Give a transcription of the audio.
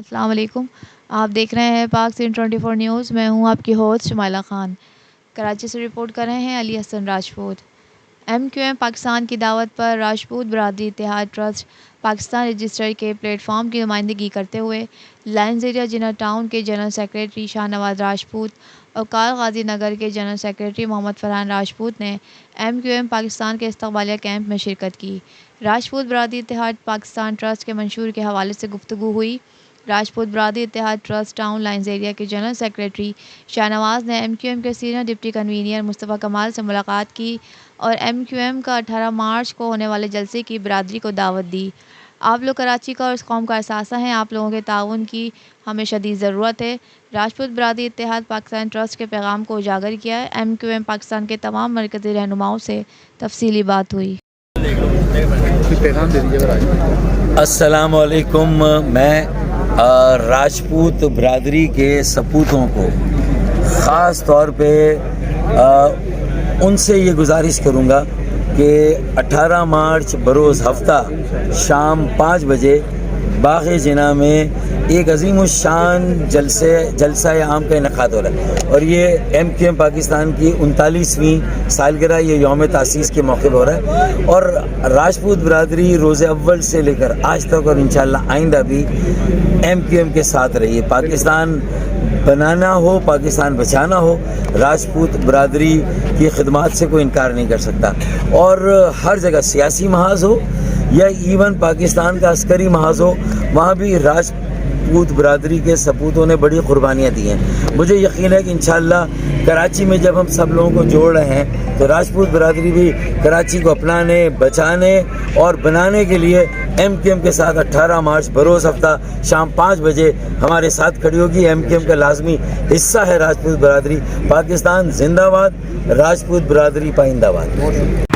السلام علیکم، آپ دیکھ رہے ہیں پاک سین 24 نیوز۔ میں ہوں آپ کی ہوسٹ شمائلہ خان۔ کراچی سے رپورٹ کر رہے ہیں علی حسن راجپوت۔ MQM پاکستان کی دعوت پر راجپوت برادری اتحاد ٹرسٹ پاکستان رجسٹر کے پلیٹ فارم کی نمائندگی کرتے ہوئے لائنز ایریا جنر ٹاؤن کے جنرل سیکریٹری شاہ نواز راجپوت اور کال غازی نگر کے جنرل سیکریٹری محمد فرحان راجپوت نے MQM پاکستان کے استقبالیہ کیمپ میں شرکت کی۔ راجپوت برادری اتحاد پاکستان ٹرسٹ کے منشور کے حوالے سے گفتگو ہوئی۔ راجپوت برادری اتحاد ٹرسٹ ٹاؤن لائنز ایریا کے جنرل سیکریٹری شاہ نواز نے MQM کے سینئر ڈپٹی کنوینر مصطفیٰ کمال سے ملاقات کی اور MQM کا 18 مارچ کو ہونے والے جلسے کی برادری کو دعوت دی۔ آپ لوگ کراچی کا اور اس قوم کا اثاثہ ہیں، آپ لوگوں کے تعاون کی ہمیں شدید ضرورت ہے۔ راجپوت برادری اتحاد پاکستان ٹرسٹ کے پیغام کو اجاگر کیا۔ MQM پاکستان کے تمام مرکزی رہنماؤں سے تفصیلی بات ہوئی۔ السلام علیکم۔ میں راجپوت برادری کے سپوتوں کو خاص طور پہ ان سے یہ گزارش کروں گا کہ 18 مارچ بروز ہفتہ شام 5 بجے باغ جناح میں ایک عظیم الشان جلسہ عام کا انعقاد ہو رہا ہے، اور یہ MQM پاکستان کی 39ویں سالگرہ یہ یوم تاسیس کے موقع پر ہو رہا ہے، اور راجپوت برادری روز اول سے لے کر آج تک اور انشاءاللہ آئندہ بھی MQM کے ساتھ رہی ہے۔ پاکستان بنانا ہو، پاکستان بچانا ہو، راجپوت برادری کی خدمات سے کوئی انکار نہیں کر سکتا، اور ہر جگہ سیاسی محاذ ہو یا ایون پاکستان کا عسکری محاذ ہو، وہاں بھی راجپوت برادری کے سپوتوں نے بڑی قربانیاں دی ہیں۔ مجھے یقین ہے کہ انشاءاللہ کراچی میں جب ہم سب لوگوں کو جوڑ رہے ہیں تو راجپوت برادری بھی کراچی کو اپنانے، بچانے اور بنانے کے لیے MQM کے ساتھ 18 مارچ بروز ہفتہ شام 5 بجے ہمارے ساتھ کھڑی ہوگی۔ MQM کا لازمی حصہ ہے راجپوت برادری۔ پاکستان زندہ باد، راجپوت برادری پائندہ باد۔